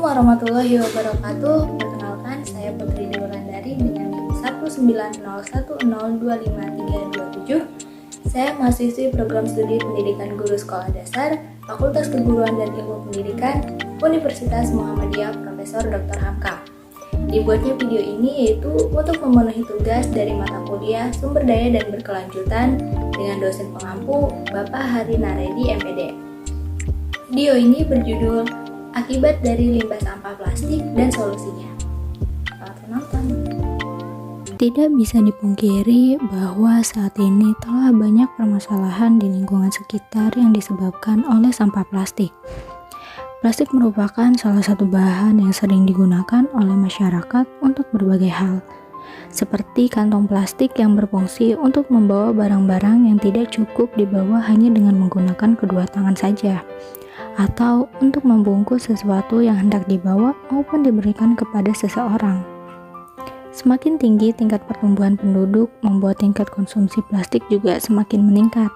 warahmatullahi wabarakatuh. Perkenalkan, saya Putri Wulandari dengan NIM 190102537. Saya mahasiswi program studi pendidikan guru sekolah dasar, Fakultas Keguruan dan Ilmu Pendidikan, Universitas Muhammadiyah Profesor Dr. Hamka. Dibuatnya video ini yaitu untuk memenuhi tugas dari mata kuliah Sumber Daya dan Berkelanjutan dengan dosen pengampu Bapak Hari Naredi, MPD. Video ini berjudul Akibat dari Limbah Sampah Plastik dan Solusinya. Selamat menonton. Tidak bisa dipungkiri bahwa saat ini telah banyak permasalahan di lingkungan sekitar yang disebabkan oleh sampah plastik. Plastik merupakan salah satu bahan yang sering digunakan oleh masyarakat untuk berbagai hal, seperti kantong plastik yang berfungsi untuk membawa barang-barang yang tidak cukup dibawa hanya dengan menggunakan kedua tangan saja, atau untuk membungkus sesuatu yang hendak dibawa maupun diberikan kepada seseorang. Semakin tinggi tingkat pertumbuhan penduduk membuat tingkat konsumsi plastik juga semakin meningkat.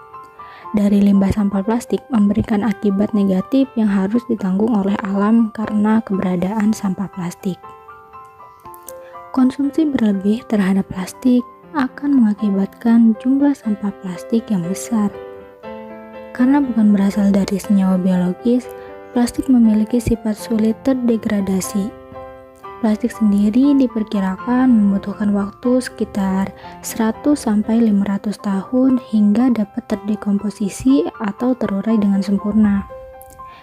Dari limbah sampah plastik memberikan akibat negatif yang harus ditanggung oleh alam karena keberadaan sampah plastik. Konsumsi berlebih terhadap plastik akan mengakibatkan jumlah sampah plastik yang besar. Karena bukan berasal dari senyawa biologis, plastik memiliki sifat sulit terdegradasi. Plastik sendiri diperkirakan membutuhkan waktu sekitar 100-500 tahun hingga dapat terdekomposisi atau terurai dengan sempurna.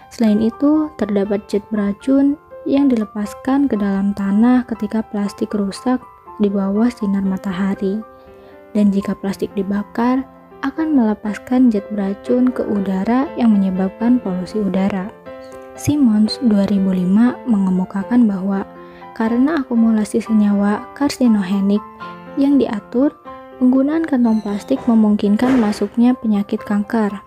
Selain itu, terdapat zat beracun yang dilepaskan ke dalam tanah ketika plastik rusak di bawah sinar matahari. Dan jika plastik dibakar, akan melepaskan zat beracun ke udara yang menyebabkan polusi udara. Simmons 2005 mengemukakan bahwa karena akumulasi senyawa karsinogenik yang diatur, penggunaan kantong plastik memungkinkan masuknya penyakit kanker.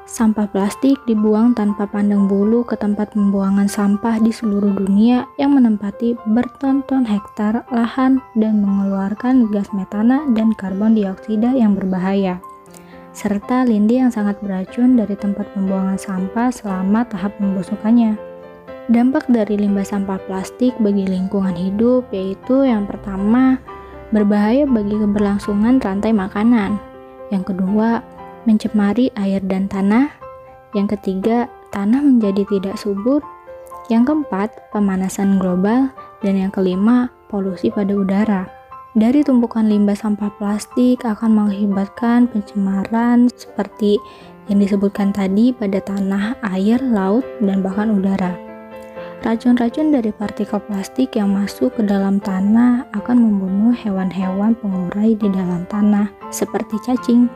Sampah plastik dibuang tanpa pandang bulu ke tempat pembuangan sampah di seluruh dunia yang menempati berton-ton hektar lahan dan mengeluarkan gas metana dan karbon dioksida yang berbahaya, serta lindi yang sangat beracun dari tempat pembuangan sampah selama tahap pembusukannya. Dampak dari limbah sampah plastik bagi lingkungan hidup yaitu yang pertama, berbahaya bagi keberlangsungan rantai makanan. Yang kedua, mencemari air dan tanah. Yang ketiga, tanah menjadi tidak subur. Yang keempat, pemanasan global. Dan yang kelima, polusi pada udara. Dari tumpukan limbah sampah plastik akan mengakibatkan pencemaran seperti yang disebutkan tadi pada tanah, air, laut, dan bahkan udara. Racun-racun dari partikel plastik yang masuk ke dalam tanah akan membunuh hewan-hewan pengurai di dalam tanah, seperti cacing.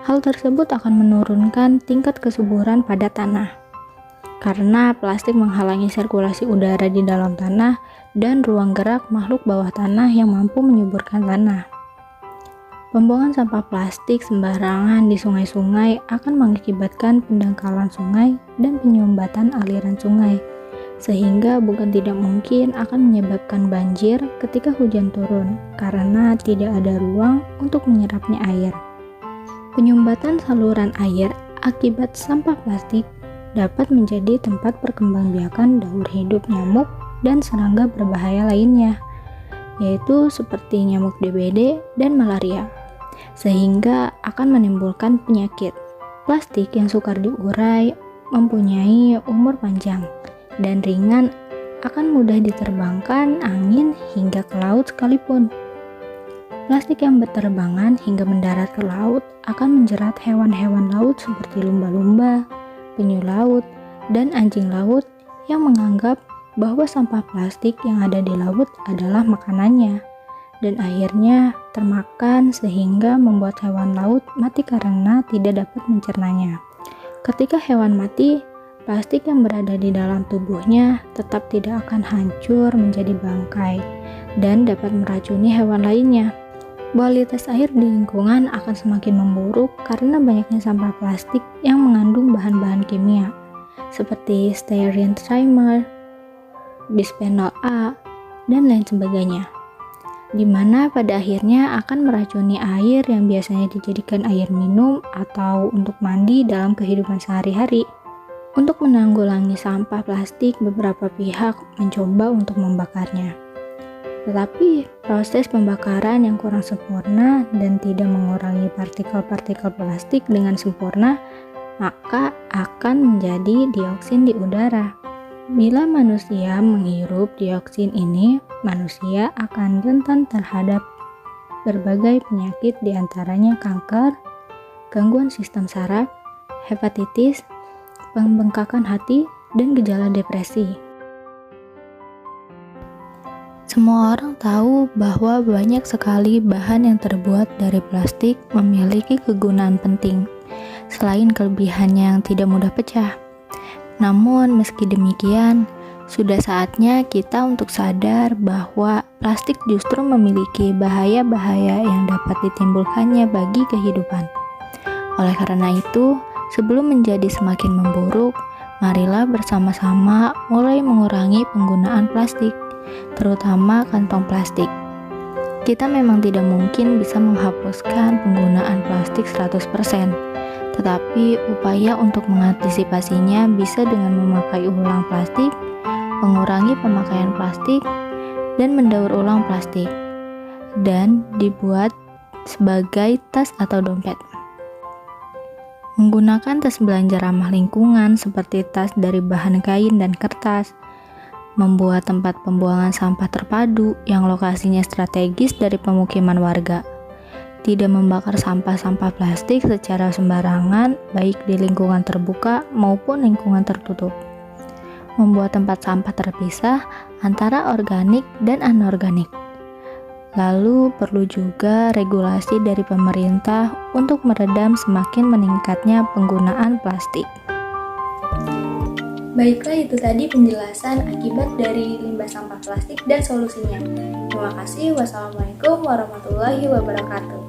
Hal tersebut akan menurunkan tingkat kesuburan pada tanah. Karena plastik menghalangi sirkulasi udara di dalam tanah dan ruang gerak makhluk bawah tanah yang mampu menyuburkan tanah. Pembuangan sampah plastik sembarangan di sungai-sungai akan mengakibatkan pendangkalan sungai dan penyumbatan aliran sungai, sehingga bukan tidak mungkin akan menyebabkan banjir ketika hujan turun karena tidak ada ruang untuk menyerapnya air. Penyumbatan saluran air akibat sampah plastik dapat menjadi tempat perkembangbiakan daur hidup nyamuk dan serangga berbahaya lainnya, yaitu seperti nyamuk DBD dan malaria, sehingga akan menimbulkan penyakit. Plastik yang sukar diurai mempunyai umur panjang dan ringan, akan mudah diterbangkan angin hingga ke laut sekalipun. Plastik yang berterbangan hingga mendarat ke laut akan menjerat hewan-hewan laut seperti lumba-lumba, penyu laut, dan anjing laut yang menganggap bahwa sampah plastik yang ada di laut adalah makanannya, dan akhirnya termakan sehingga membuat hewan laut mati karena tidak dapat mencernanya. Ketika hewan mati, plastik yang berada di dalam tubuhnya tetap tidak akan hancur menjadi bangkai dan dapat meracuni hewan lainnya. Kualitas air di lingkungan akan semakin memburuk karena banyaknya sampah plastik yang mengandung bahan-bahan kimia seperti styrene trimer, bisphenol A, dan lain sebagainya, di mana pada akhirnya akan meracuni air yang biasanya dijadikan air minum atau untuk mandi dalam kehidupan sehari-hari. Untuk menanggulangi sampah plastik, beberapa pihak mencoba untuk membakarnya. Tetapi proses pembakaran yang kurang sempurna dan tidak mengurangi partikel-partikel plastik dengan sempurna, maka akan menjadi dioksin di udara. Bila manusia menghirup dioksin ini, manusia akan rentan terhadap berbagai penyakit diantaranya kanker, gangguan sistem saraf, hepatitis, pembengkakan hati, dan gejala depresi. Semua orang tahu bahwa banyak sekali bahan yang terbuat dari plastik memiliki kegunaan penting, selain kelebihannya yang tidak mudah pecah. Namun, meski demikian, sudah saatnya kita untuk sadar bahwa plastik justru memiliki bahaya-bahaya yang dapat ditimbulkannya bagi kehidupan. Oleh karena itu, sebelum menjadi semakin memburuk, marilah bersama-sama mulai mengurangi penggunaan plastik, terutama kantong plastik. Kita memang tidak mungkin bisa menghapuskan penggunaan plastik 100%, tetapi upaya untuk mengantisipasinya bisa dengan memakai ulang plastik, mengurangi pemakaian plastik, dan mendaur ulang plastik, dan dibuat sebagai tas atau dompet. Menggunakan tas belanja ramah lingkungan seperti tas dari bahan kain dan kertas, membuat tempat pembuangan sampah terpadu yang lokasinya strategis dari pemukiman warga, tidak membakar sampah-sampah plastik secara sembarangan baik di lingkungan terbuka maupun lingkungan tertutup, membuat tempat sampah terpisah antara organik dan anorganik. Lalu perlu juga regulasi dari pemerintah untuk meredam semakin meningkatnya penggunaan plastik. Baiklah, itu tadi penjelasan akibat dari limbah sampah plastik dan solusinya. Terima kasih. Wassalamualaikum warahmatullahi wabarakatuh.